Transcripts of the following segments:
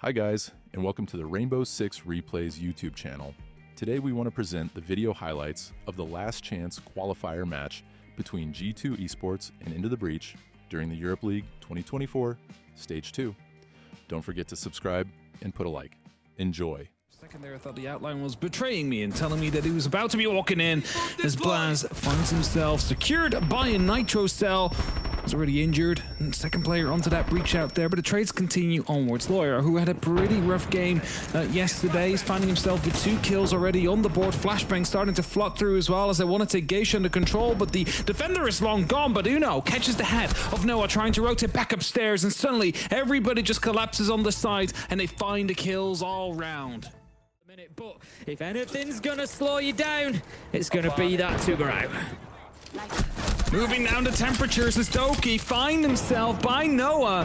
Hi guys, and welcome to the Rainbow Six Replays YouTube channel. Today we want to present the video highlights of the last chance qualifier match between G2 Esports and Into the Breach during the Europe League 2024 Stage 2. Don't forget to subscribe and put a like. Enjoy. Second there, I thought the outline was betraying me and telling me that he was about to be walking in as BLAST finds himself secured by a nitro cell. He's already injured, and second player onto that breach out there, but the trades continue onwards. Lawyer, who had a pretty rough game yesterday, is finding himself with 2 kills already on the board. Flashbang starting to flock through as well as they want to take Geisha under control, but the defender is long gone. But Uno catches the head of Noah, trying to rotate back upstairs, and suddenly everybody just collapses on the side, and they find the kills all round. But if anything's gonna slow you down, it's gonna be that Tuber out. Moving down to temperatures as Doki find himself by Noah.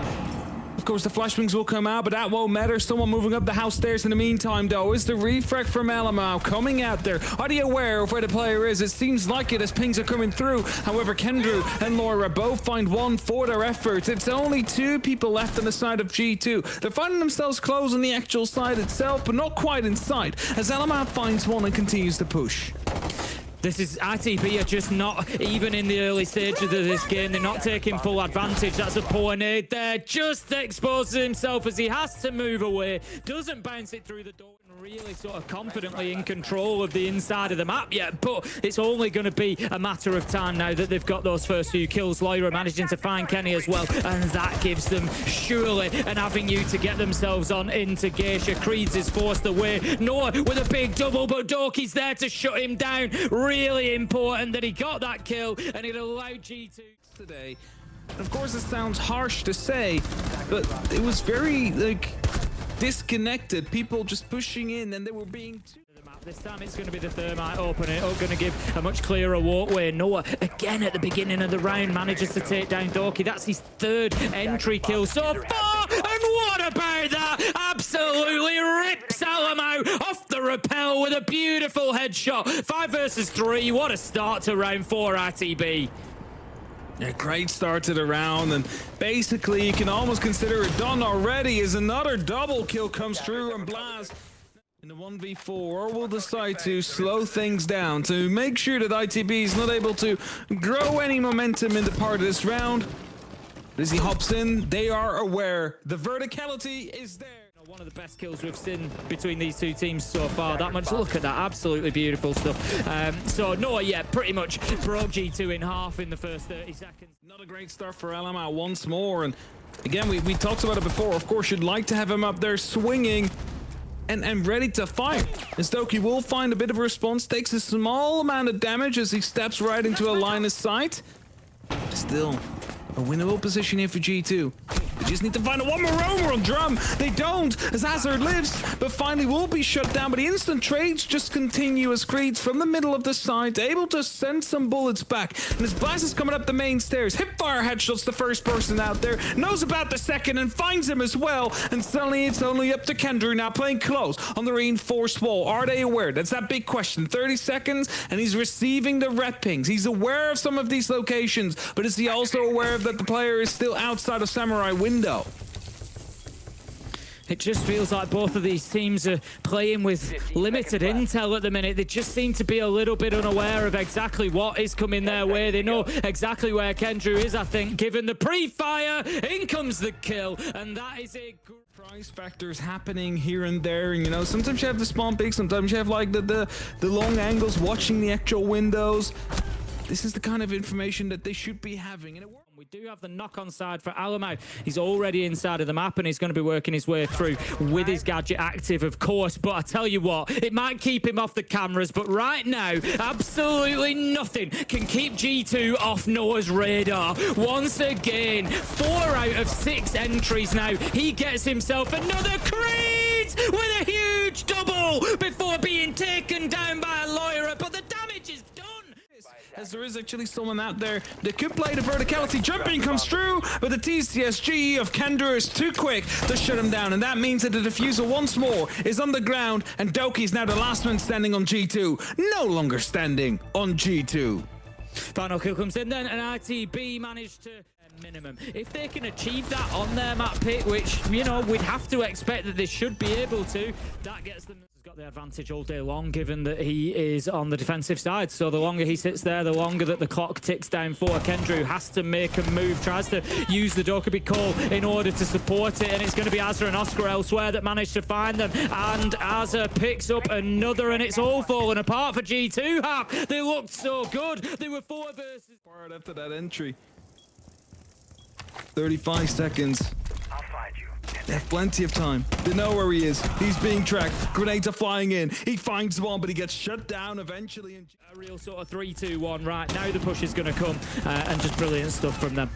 Of course, the flashbangs will come out, but that won't matter. Someone moving up the house stairs in the meantime, though, is the refrag from Alamau coming out there. Are you aware of where the player is? It seems like it as pings are coming through. However, Kendrew and Laura both find 1 for their efforts. It's only 2 people left on the side of G2. They're finding themselves close on the actual side itself, but not quite inside, as Alamau finds 1 and continues to push. This is ITB are just not even in the early stages of this game. They're not taking full advantage. That's a poor nade there. Just exposes himself as he has to move away. Doesn't bounce it through the door. Really sort of confidently in control of the inside of the map yet, but it's only going to be a matter of time now that they've got those first few kills. Lyra managing to find Kenny as well, and that gives them surely an avenue to get themselves on into Geisha. Creeds is forced away. Noah with a big double, but Doki's there to shut him down. Really important that he got that kill, and it allowed G2 today. Of course, it sounds harsh to say, but it was very disconnected. People just pushing in, and they were being This time it's going to be the Thermite opening it up, going to give a much clearer walkway. Noah, again at the beginning of the round, manages to take down Doki. That's his 3rd entry kill so far. And what about that? Absolutely rips Alamau off the rappel with a beautiful headshot. 5 versus 3. What a start to round 4, ITB. A great start to the round, and basically you can almost consider it done already as another double kill comes through, and BLAST in the 1v4 or will decide to slow things down to make sure that ITB is not able to grow any momentum in the part of this round. As he hops in, they are aware the verticality is there. One of the best kills we've seen between these 2 teams so far. That much, look at that, absolutely beautiful stuff. So Noah, yeah, pretty much broke G2 in half in the first 30 seconds. Not a great start for Alamau once more, and again, we talked about it before. Of course, you'd like to have him up there swinging and ready to fight. As Doki will find a bit of a response, takes a small amount of damage as he steps right into a line of sight. Still, a winnable position here for G2. They just need to find a 1 more roamer on drum. They don't, as Hazard lives, but finally will be shut down. But the instant trades just continue as Creeds from the middle of the side, able to send some bullets back. And as BLAST is coming up the main stairs, hipfire headshots the first person out there, knows about the second and finds him as well. And suddenly it's only up to Kendrew now playing close on the reinforced wall. Are they aware? That's that big question. 30 seconds and he's receiving the red pings. He's aware of some of these locations, but is he also aware of that the player is still outside of Samurai window? It just feels like both of these teams are playing with limited intel at the minute. They just seem to be a little bit unaware of exactly what is coming their way. They know exactly where Kendrew is, I think, given the pre-fire. In comes the kill, and that is a good price factors happening here and there. And, you know, sometimes you have the spawn peak, sometimes you have like the long angles watching the actual windows. This is the kind of information that they should be having, and it works. We do have the knock-on side for Alamau. He's already inside of the map, and he's going to be working his way through with his gadget active, of course. But I tell you what, it might keep him off the cameras, but right now, absolutely nothing can keep G2 off Noah's radar. Once again, 4 out of 6 entries now. He gets himself another Creed with a huge double before being taken down by a Lyra, but the damage is done. As there is actually someone out there that could play the verticality. Jumping comes through, but the TCSG of Kendra is too quick to shut him down. And that means that the diffuser once more is on the ground, and Doki is now the last man standing on G2. No longer standing on G2. Final kill comes in then, and ITB managed to minimum. If they can achieve that on their map pick, which, you know, we'd have to expect that they should be able to, that gets them... got the advantage all day long, given that he is on the defensive side. So the longer he sits there, the longer that the clock ticks down for Kendrew. Has to make a move, tries to use the Dokkaebi call in order to support it, and it's going to be Azza and Oscar elsewhere that manage to find them. And Azza picks up another, and it's all falling apart for G2. Hap, they looked so good. They were 4 versus... After that entry. 35 seconds. I'll find you. They have plenty of time. They know where he is. He's being tracked. Grenades are flying in. He finds one, but he gets shut down eventually. A real sort of 3-2-1 right now. The push is going to come, and just brilliant stuff from them.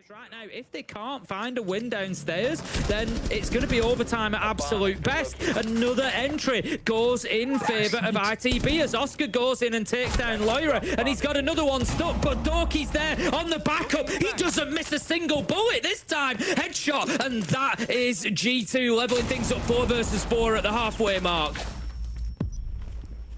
Right now, if they can't find a win downstairs, then it's going to be overtime at absolute best. Another entry goes in favor of ITB as Oscar goes in and takes down Loira, and he's got another one stuck, but Dorky's there on the backup. He doesn't miss a single bullet this time. Headshot, and that is G2 leveling things up 4 versus 4 at the halfway mark.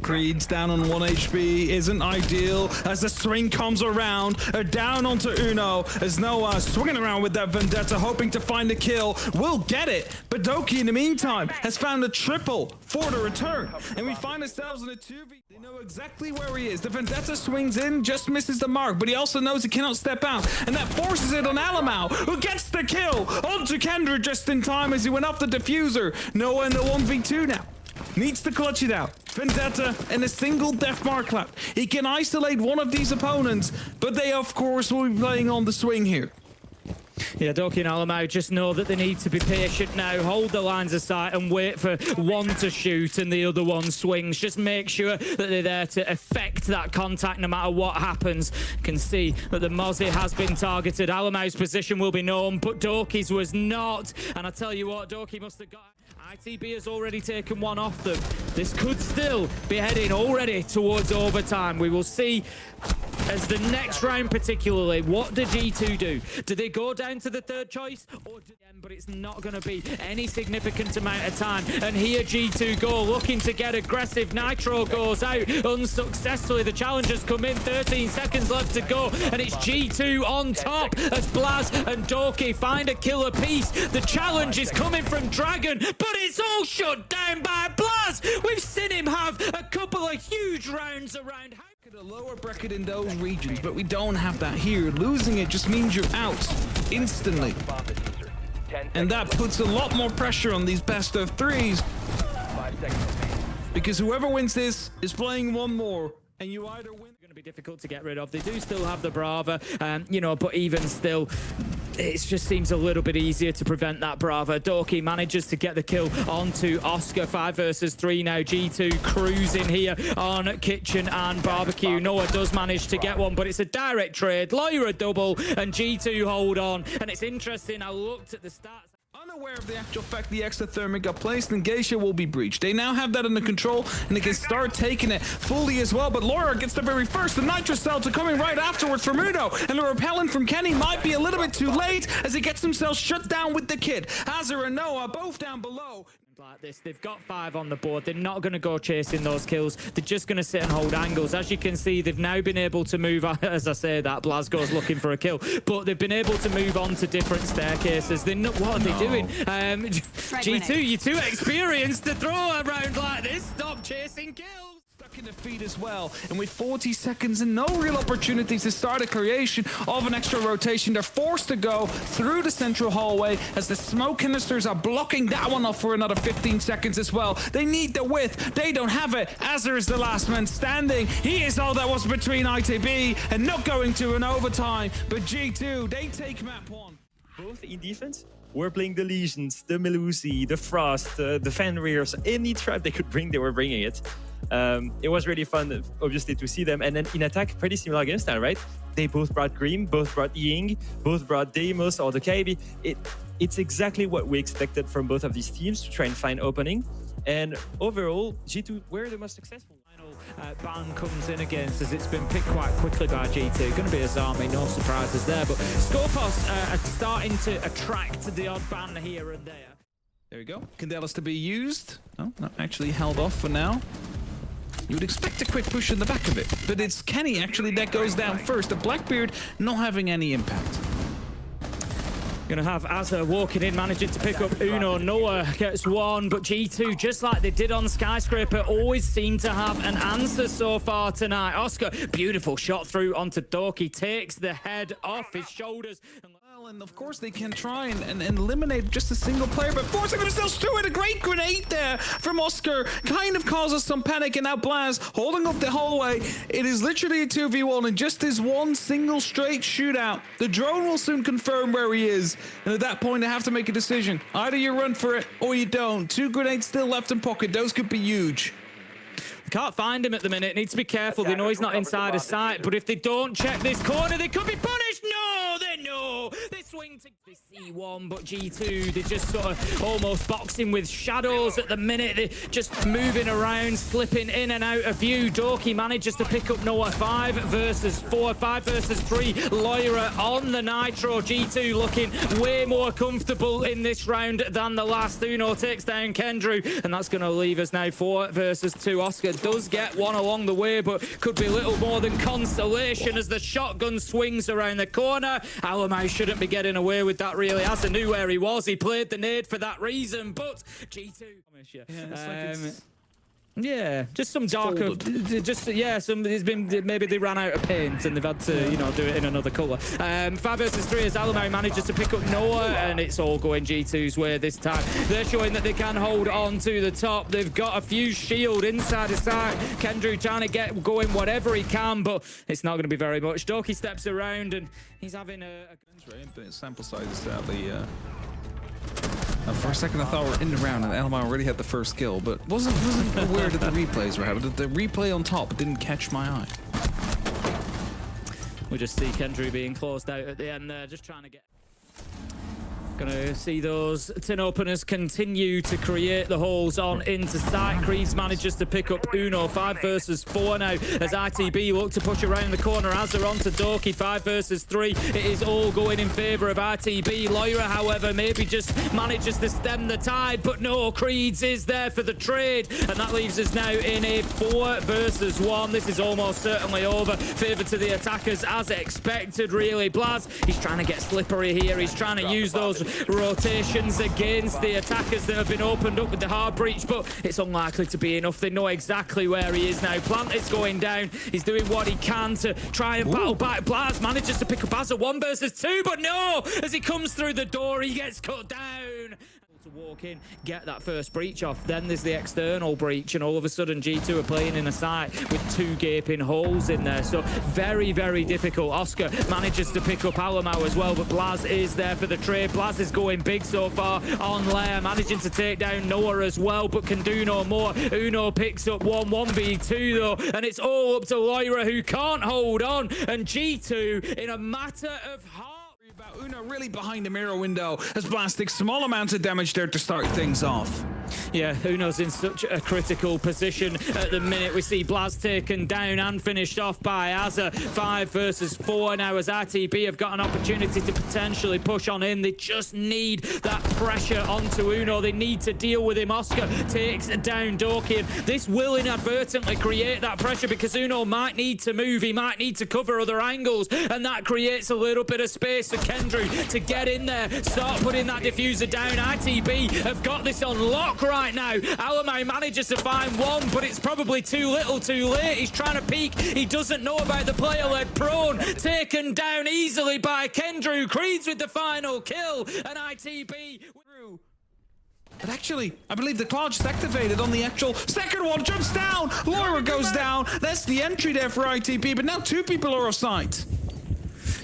Creed's down on 1 HP, isn't ideal as the swing comes around, down onto Uno as Noah swinging around with that Vendetta, hoping to find a kill. Will get it, but Doki in the meantime has found a triple for the return, and we find ourselves in a 2v. They know exactly where he is. The Vendetta swings in, just misses the mark, but he also knows he cannot step out, and that forces it on Alamau, who gets the kill onto Kendra just in time as he went off the diffuser. Noah in the 1v2 now. Needs to clutch it out. Vendetta and a single death mark left. He can isolate one of these opponents, but they of course will be playing on the swing here. Yeah, Doki and Alamau just know that they need to be patient now, hold the lines of sight and wait for one to shoot and the other one swings. Just make sure that they're there to affect that contact no matter what happens. You can see that the Mozzie has been targeted. Alamau's position will be known, but Doki's was not. And I tell you what, Doki must have got... ITB has already taken one off them. This could still be heading already towards overtime. We will see as the next round particularly, what do G2 do? Do they go down to the third choice? Or do they, but it's not going to be any significant amount of time. And here G2 go, looking to get aggressive. Nitro goes out unsuccessfully. The challengers come in, 13 seconds left to go. And it's G2 on top as Blaz and Doki find a killer piece. The challenge is coming from Dragon, but it's all shut down by Blaz. We've seen him have a couple of huge rounds around. A lower bracket in those regions, but we don't have that here. Losing it just means you're out instantly, and that puts a lot more pressure on these best of 3s, because whoever wins this is playing one more, and you either win. Going to be difficult to get rid of. They do still have the Brava, you know, but even still, it just seems a little bit easier to prevent that Brava. Doki manages to get the kill onto Oscar. 5 versus 3 now. G2 cruising here on Kitchen and Barbecue. Noah does manage to get one, but it's a direct trade. Loira double, and G2 hold on. And it's interesting, I looked at the stats. Unaware of the actual fact the exothermic got placed and Geisha will be breached. They now have that under control and they can start taking it fully as well, but Laura gets the very first. The Nitro Cells are coming right afterwards from Uno, and the repellent from Kenny might be a little bit too late as he gets himself shut down with the kid. Azar and Noah both down below. Like this, they've got 5 on the board. They're not going to go chasing those kills. They're just going to sit and hold angles. As you can see, they've now been able to move, as I say that, Blaz goes looking for a kill, but they've been able to move on to different staircases. They're not, what are they doing? G2, you're too experienced to throw around like this. Stop chasing kills. In the feed as well, and with 40 seconds and no real opportunities to start a creation of an extra rotation, they're forced to go through the central hallway as the smoke canisters are blocking that one off for another 15 seconds as well. They need the width, they don't have it. Azar is the last man standing. He is all that was between ITB and not going to an overtime, but G2, they take map 1. Both in defense, we're playing the Legions, the Melusi, the Frost, the Fenrir's, any trap they could bring, they were bringing it. It was really fun, obviously, to see them. And then in attack, pretty similar game style, right? They both brought Grim, both brought Ying, both brought Deimos or the KB. It's exactly what we expected from both of these teams to try and find opening. And overall, G2 were the most successful. Ban comes in against as it's been picked quite quickly by G2. Going to be Azami, no surprises there. But Scorpos are starting to attract the odd ban here and there. There we go. Candelas to be used. No, not actually held off for now. you would expect a quick push in the back of it. But it's Kenny actually that goes down first. The Blackbeard not having any impact. Gonna have Azza walking in, managing to pick up Uno. Noah gets one, but G2, just like they did on Skyscraper, always seem to have an answer so far tonight. Oscar, beautiful shot through onto Doki, takes the head off his shoulders. And of course they can try and eliminate just a single player, but forcing themselves through it. A great grenade there from Oscar kind of causes some panic, and now Blaz holding up the hallway. It is literally a 2v1 and just this one single straight shootout. The drone will soon confirm where he is, and at that point they have to make a decision. Either you run for it or you don't. 2 grenades still left in pocket. Those could be huge. Can't find him at the minute. Need to be careful. They know he's not inside his sight, but if they don't check this corner, they could be punished. No, they know. They swing to the C1, but G2, they're just sort of almost boxing with shadows at the minute. They're just moving around, slipping in and out of view. Doki manages to pick up Noah. 5 versus 4, 5 versus 3. Loira on the Nitro. G2 looking way more comfortable in this round than the last. Uno takes down Kendrew, and that's going to leave us now 4 versus 2. Oscar does get one along the way, but could be little more than consolation as the shotgun swings around the corner. Alamo shouldn't be getting away with that, really. Azza knew where he was. He played the nade for that reason, but G2... Yeah, just some darker, it's been, maybe they ran out of paint and they've had to, you know, do it in another colour. 5 versus 3 as Alamo manages to pick up Noah, and it's all going G2's way this time. They're showing that they can hold on to the top. They've got a fuse shield inside his side. Kendrew trying to get going whatever he can, but it's not going to be very much. Doki steps around and he's having a... But sample size is sadly... for a second I thought we were in the round and Elmar already had the first kill, but wasn't aware that the replays were happening. The replay on top didn't catch my eye. We just see Kendrew being closed out at the end there, just trying to get... Gonna see those tin openers continue to create the holes on into sight. Creeds manages to pick up Uno. 5 versus 4 now as ITB look to push around the corner. Azza onto Doki. 5 versus 3. It is all going in favour of ITB. Loira, however, maybe just manages to stem the tide, but no, Creeds is there for the trade, and that leaves us now in a 4 versus 1. This is almost certainly over. Favour to the attackers as expected, really. Blaz, he's trying to get slippery here. He's trying to use those rotations against the attackers that have been opened up with the hard breach, but it's unlikely to be enough. They know exactly where he is now. Plant is going down. He's doing what he can to try and battle back. Blaz manages to pick up Azza. 1 versus 2, but no! As he comes through the door, he gets cut down. To walk in, get that first breach off. Then there's the external breach, and all of a sudden G2 are playing in a site with 2 gaping holes in there. So very, very difficult. Oscar manages to pick up Alamo as well, but Blaz is there for the trade. Blaz is going big so far on Lair, managing to take down Noah as well, but can do no more. Uno picks up 1v2 though, and it's all up to Loira, who can't hold on, and G2 in a matter of heart. Uno really behind the mirror window as Blast takes small amounts of damage there to start things off. Yeah, Uno's in such a critical position at the minute. We see Blaz taken down and finished off by Azza. 5 versus 4 now as ITB have got an opportunity to potentially push on in. They just need that pressure onto Uno. They need to deal with him. Oscar takes down Doki, and this will inadvertently create that pressure because Uno might need to move. He might need to cover other angles, and that creates a little bit of space for Kendrew to get in there, start putting that diffuser down. ITB have got this on lock right now. Alamo manages to find one, but it's probably too little too late. He's trying to peek. He doesn't know about the player-led prone. Taken down easily by Kendrew. Creeds with the final kill, and ITB... But actually, I believe the cloud just activated on the actual second one. Jumps down. Laura goes down. That's the entry there for ITB, but now 2 people are off site.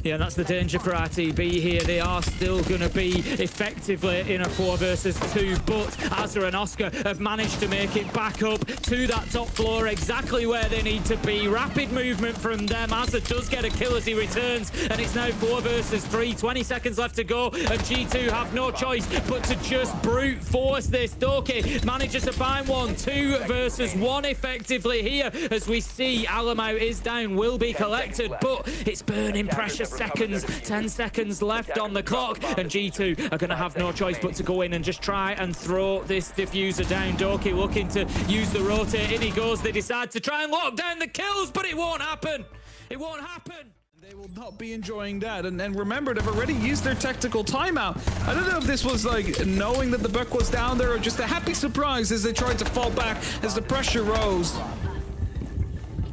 Yeah, that's the danger for ITB here. They are still going to be effectively in a 4 versus 2, but Azza and Oscar have managed to make it back up to that top floor, exactly where they need to be. Rapid movement from them. Azza does get a kill as he returns, and it's now 4 versus 3. 20 seconds left to go, and G2 have no choice but to just brute force this. Doki manages to find one. 2 versus 1 effectively here, as we see Alamo is down, will be collected, but it's burning precious seconds, 10 seconds left on the clock, and G2 are going to have no choice but to go in and just try and throw this diffuser down. Doki looking to use the rotate. In he goes. They decide to try and lock down the kills, but it won't happen. It won't happen. They will not be enjoying that. And remember, they've already used their tactical timeout. I don't know if this was like knowing that the buck was down there or just a happy surprise as they tried to fall back as the pressure rose.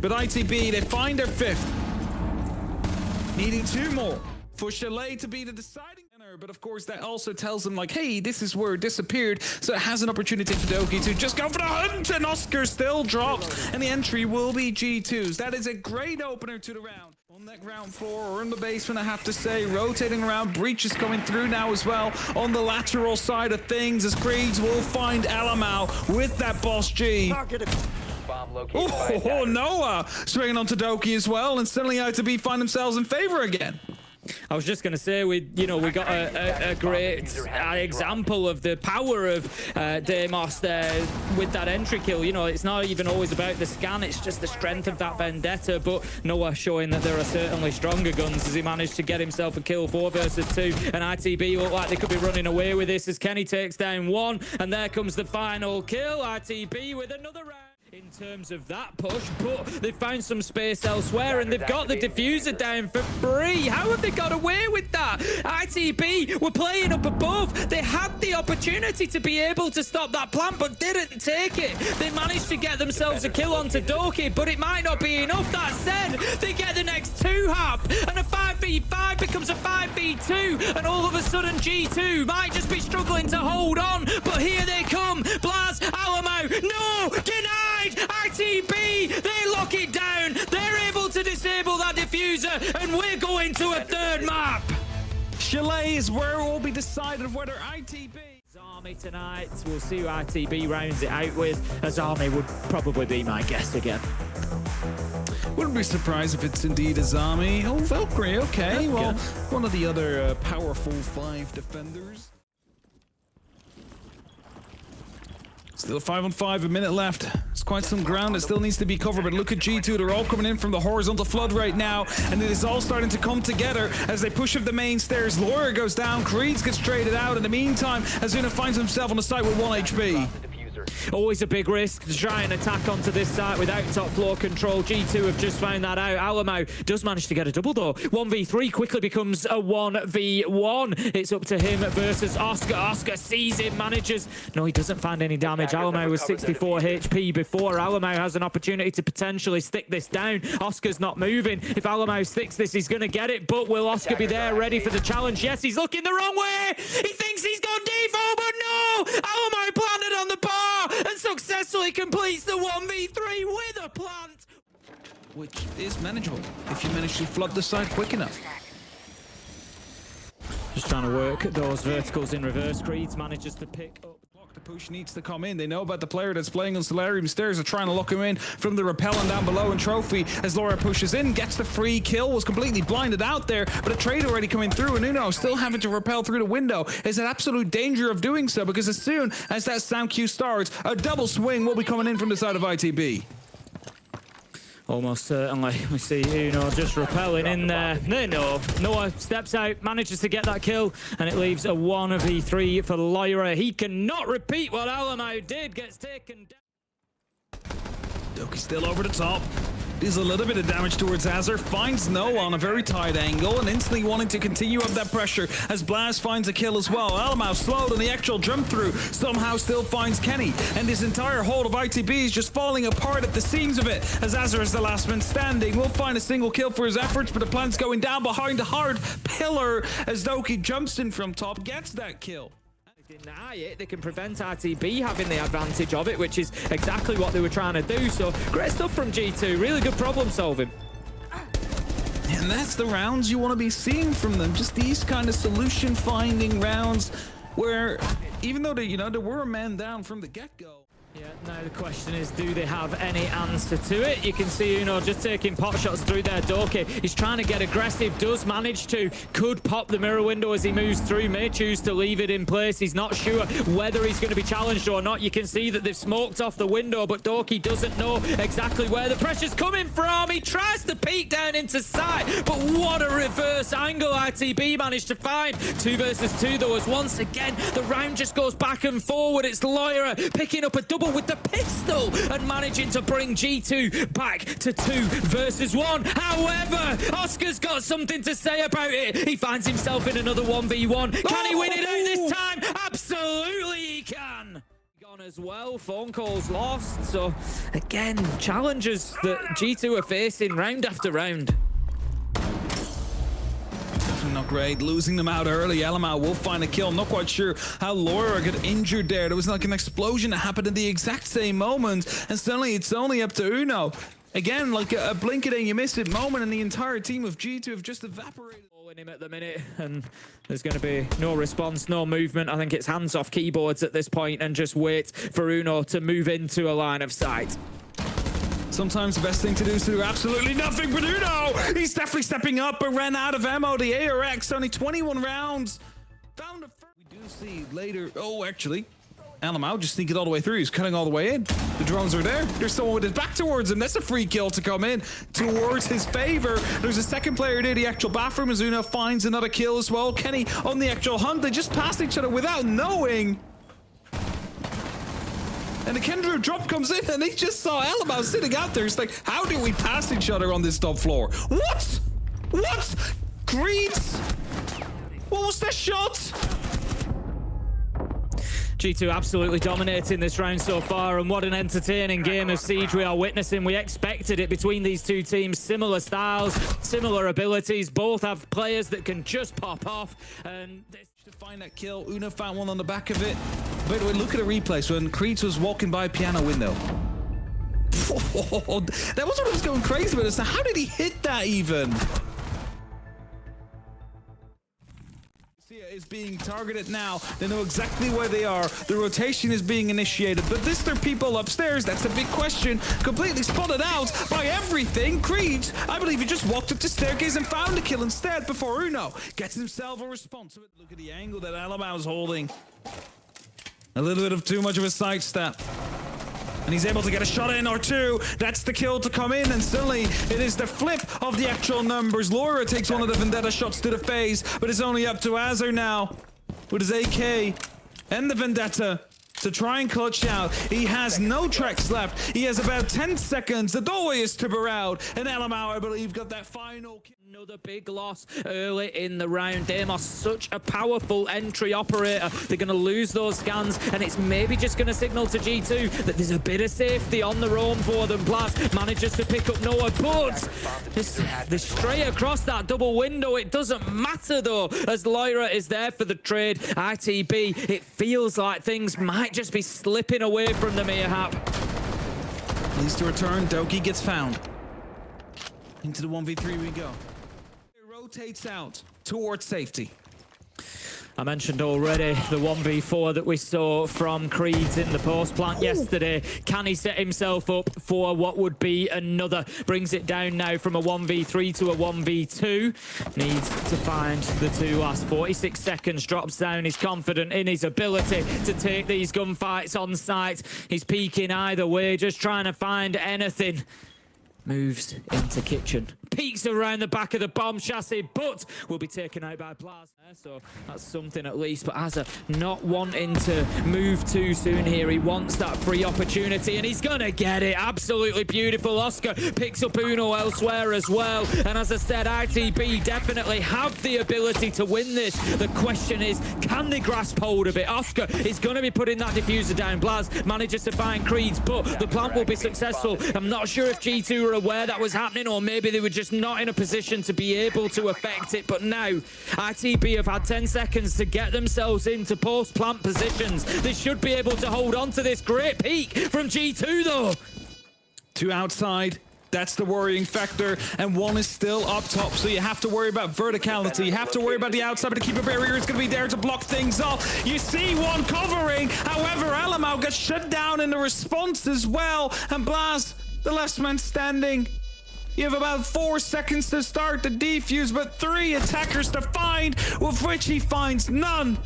But ITB, they find their fifth. Needing two more for Chalet to be the deciding winner. But of course, that also tells them like, hey, this is where it disappeared. So it has an opportunity for Doki to just go for the hunt, and Oscar still drops. And the entry will be G2's. That is a great opener to the round. On that ground floor or in the basement, I have to say, rotating around. Breach is coming through now as well on the lateral side of things, as Creeds will find Alamau with that boss G. Oh, Noah swinging onto Doki as well, and suddenly ITB find themselves in favor again. I was just going to say, we got a great example of the power of Deimos there with that entry kill. You know, it's not even always about the scan, it's just the strength of that vendetta. But Noah showing that there are certainly stronger guns as he managed to get himself a kill 4 versus 2. And ITB look like they could be running away with this as Kenny takes down 1. And there comes the final kill. ITB with another round in terms of that push, but they've found some space elsewhere and they've got the diffuser down for free. How have they got away with that? ITB were playing up above. They had the opportunity to be able to stop that plant, but didn't take it. They managed to get themselves a kill onto Doki, but it might not be enough. That said, they get the next 2 hap, and a 5v5 becomes a 5v2, and all of a sudden G2 might just be struggling to hold on, but here they come. BLAST, Alamo, no, denied! ITB, they lock it down. They're able to disable that diffuser, and we're going to a 3rd map. Chalet is where it will be decided whether ITB... Azami tonight. We'll see who ITB rounds it out with. Azami would probably be my guess again. Wouldn't be surprised if it's indeed Azami. Oh, Valkyrie, okay. Well, one of the other powerful 5 defenders. Still 5-on-5, a minute left. It's quite some ground that still needs to be covered, but look at G2. They're all coming in from the horizontal flood right now, and it is all starting to come together as they push up the main stairs. Laura goes down, Creeds gets traded out. In the meantime, Azuna finds himself on the site with 1 HP. Always a big risk to try and attack onto this site without top floor control. G2 have just found that out. Alamo does manage to get a double though. 1v3 quickly becomes a 1v1. It's up to him versus Oscar. Oscar sees him, manages. No, he doesn't find any damage. Alamo was 64 HP before. Alamo has an opportunity to potentially stick this down. Oscar's not moving. If Alamo sticks this, he's going to get it. But will Oscar be there ready for the challenge? Yes, he's looking the wrong way. He thinks he's gone default, but no! Alamo planted on the bar and successfully completes the 1v3 with a plant. Which is manageable if you manage to flood the side quick enough. Just trying to work those verticals in reverse. Creeds manages to pick up. The push needs to come in. They know about the player that's playing on Solarium Stairs. They're trying to lock him in from the repellent down below, and Trophy, as Laura pushes in, gets the free kill, was completely blinded out there, but a trade already coming through, and Uno still having to repel through the window. Is in absolute danger of doing so, because as soon as that sound cue starts, a double swing will be coming in from the side of ITB. Almost certainly. We see Uno just repelling in there. No. Noah steps out, manages to get that kill, and it leaves a 1v3 for Lyra. He cannot repeat what Alamo did. Gets taken down. Doki still over the top. Does a little bit of damage towards Azur, finds Noah on a very tight angle, and instantly wanting to continue up that pressure as BLAST finds a kill as well. Alamo slowed on the actual jump through, somehow still finds Kenny, and his entire hold of ITB is just falling apart at the seams of it, as Azur is the last man standing. Will find a single kill for his efforts, but the plant's going down behind the hard pillar as Doki jumps in from top, gets that kill. Deny it, they can prevent ITB having the advantage of it, which is exactly what they were trying to do. So great stuff from G2, really good problem solving. And that's the rounds you want to be seeing from them, just these kind of solution finding rounds where even though they were a man down from the get-go. Yeah, now the question is, do they have any answer to it? You can see Uno just taking pot shots through there. Doki, he's trying to get aggressive, does manage to, could pop the mirror window as he moves through, may choose to leave it in place. He's not sure whether he's going to be challenged or not. You can see that they've smoked off the window, but Doki doesn't know exactly where the pressure's coming from. He tries to peek down into sight, but what a reverse angle ITB managed to find. 2 versus 2 though, as once again, the round just goes back and forward. It's Lyra picking up a double with the pistol and managing to bring G2 back to 2 versus 1. However, Oscar's got something to say about it. He finds himself in another 1v1. Can he win it out this time? Absolutely he can. Gone as well, phone calls lost. So again, challenges that G2 are facing round after round. Not great, losing them out early. Elamau will find a kill. Not quite sure how Laura got injured there. There was like an explosion that happened at the exact same moment, and suddenly it's only up to Uno. Again, like a blink it and you miss it moment, and the entire team of G2 have just evaporated. In him at the minute, and there's going to be no response, no movement. I think it's hands off keyboards at this point and just wait for Uno to move into a line of sight. Sometimes the best thing to do is to do absolutely nothing, but Uno, he's definitely stepping up, but ran out of ammo. The ARX, only 21 rounds. Found a... We do see later... Oh, actually, Elamau just sneaked it all the way through. He's cutting all the way in. The drones are there. There's someone with his back towards him. That's a free kill to come in towards his favor. There's a second player near the actual bathroom as Uno finds another kill as well. Kenny on the actual hunt. They just passed each other without knowing. And the Kendra drop comes in, and they just saw Elamau sitting out there. It's like, how do we pass each other on this top floor? What? What? Creeds? What was that shot? G2 absolutely dominating this round so far, and what an entertaining game of Siege we are witnessing. We expected it between these two teams. Similar styles, similar abilities. Both have players that can just pop off, and to find that kill, Uno found one on the back of it. But look at the replays when Creeds was walking by piano window. That was what I was going crazy about. So how did he hit that even? Is being targeted now. They know exactly where they are. The rotation is being initiated, but is there people upstairs? That's a big question. Completely spotted out by everything. Creed, I believe he just walked up the staircase and found a kill instead before Uno gets himself a response to it. Look at the angle that Elamau's holding. A little bit of too much of a sidestep. And he's able to get a shot in or two. That's the kill to come in, and suddenly it is the flip of the actual numbers. Laura takes one of the Vendetta shots to the face, but it's only up to Azar now with his AK and the Vendetta to try and clutch out. He has no tracks left. He has about 10 seconds. The doorway is to Barroud, and Elamau, I believe, got that final kill. Another big loss early in the round. Deimos, such a powerful entry operator. They're going to lose those scans, and it's maybe just going to signal to G2 that there's a bit of safety on the roam for them. Blast manages to pick up Noah, but they stray across that double window. It doesn't matter, though, as Lyra is there for the trade. ITB, it feels like things might just be slipping away from the Mayhap. Needs to return. Doki gets found. Into the 1v3 we go. Rotates out towards safety. I mentioned already the 1v4 that we saw from Creeds in the post plant yesterday. Can he set himself up for what would be another? Brings it down now from a 1v3 to a 1v2. Needs to find the two last 46 seconds. Drops down. He's confident in his ability to take these gunfights on site. He's peeking either way, just trying to find anything. Moves into kitchen, peeks around the back of the bomb chassis, but will be taken out by BLAST. So that's something at least, but Azza not wanting to move too soon here. He wants that free opportunity, and he's gonna get it. Absolutely beautiful. Oscar picks up Uno elsewhere as well, and as I said, ITB definitely have the ability to win this. The question is, can they grasp hold of it? Oscar is gonna be putting that diffuser down. BLAST manages to find Creeds, but the plant will be successful. I'm not sure if G2 are aware that was happening, or maybe they were just not in a position to be able to affect it. But now ITB have had 10 seconds to get themselves into post-plant positions. They should be able to hold on to this. Great peak from G2 though. Two outside. That's the worrying factor, and one is still up top, so you have to worry about verticality, you have to worry about the outside, but the keeper barrier is going to be there to block things off. You see one covering, however, Alamau gets shut down in the response as well, and BLAST, the last man standing. You have about 4 seconds to start the defuse, but 3 attackers to find, with which he finds none.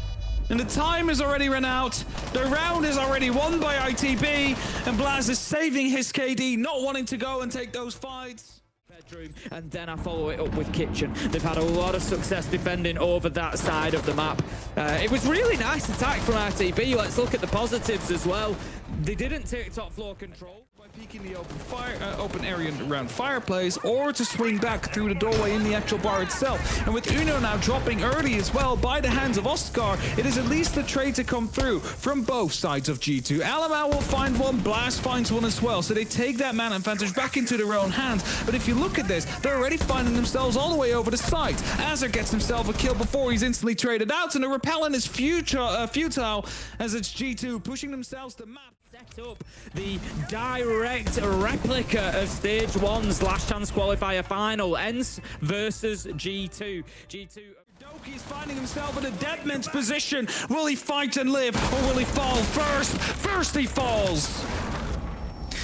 And the time is already run out. The round is already won by ITB, and BLAST is saving his KD, not wanting to go and take those fights. Bedroom, and then I follow it up with Kitchen. They've had a lot of success defending over that side of the map. It was really nice attack from ITB. Let's look at the positives as well. They didn't take top floor control by peeking the open area around Fireplace, or to swing back through the doorway in the actual bar itself. And with Uno now dropping early as well by the hands of Oscar, it is at least a trade to come through from both sides of G2. Alamau will find one, BLAST finds one as well, so they take that man advantage back into their own hands. But if you look at this, they're already finding themselves all the way over the site. Azar gets himself a kill before he's instantly traded out, and the repellent is futile as it's G2 pushing themselves to map. Set up the direct replica of Stage 1's last chance qualifier final, ENCE versus G2. Doki is finding himself in a dead man's position. Will he fight and live, or will he fall first? First he falls.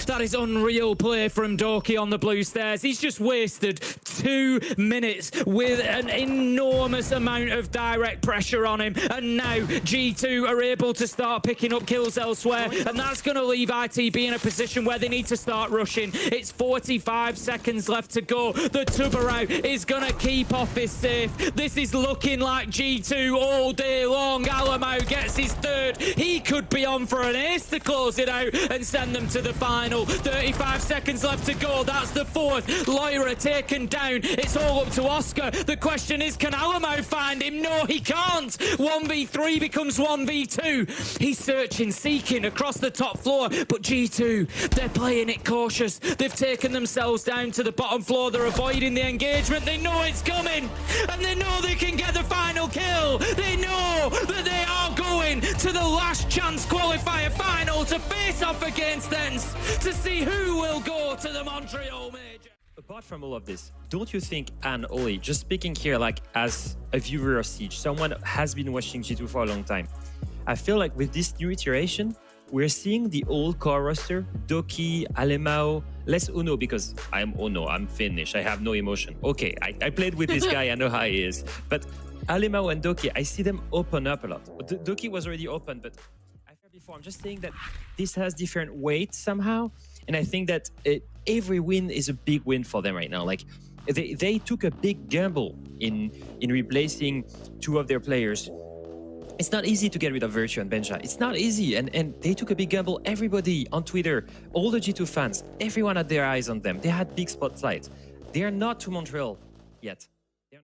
That is unreal play from Doki on the blue stairs. He's just wasted 2 minutes with an enormous amount of direct pressure on him. And now G2 are able to start picking up kills elsewhere. And that's going to leave ITB in a position where they need to start rushing. It's 45 seconds left to go. The Tubarão is going to keep off his safe. This is looking like G2 all day long. Alamau gets his third. He could be on for an ace to close it out and send them to the final. 35 seconds left to go. That's the fourth. Lyra taken down. It's all up to Oscar. The question is, can Alamau find him? No, he can't. 1v3 becomes 1v2. He's searching, seeking across the top floor, but G2, they're playing it cautious. They've taken themselves down to the bottom floor. They're avoiding the engagement. They know it's coming, and they know they can get the final kill. They know that they are going to the last chance qualifier final to face off against ENCE, to see who will go to the Montreal Major. Apart from all of this, don't you think, and Oli, just speaking here like as a viewer of Siege, someone has been watching G2 for a long time, I feel like with this new iteration, we're seeing the old core roster, Doki, Alemao, less Uno, because I'm Uno, I'm Finnish, I have no emotion. Okay, I played with this guy, I know how he is. But Alemao and Doki, I see them open up a lot. Doki was already open, but before, I'm just saying that this has different weight somehow, and I think that every win is a big win for them right now. Like they took a big gamble in replacing 2 of their players. It's not easy to get rid of Virtue and Benja. It's not easy, and they took a big gamble. Everybody on Twitter, all the G2 fans, everyone had their eyes on them. They had big spotlight. They are not to Montreal yet.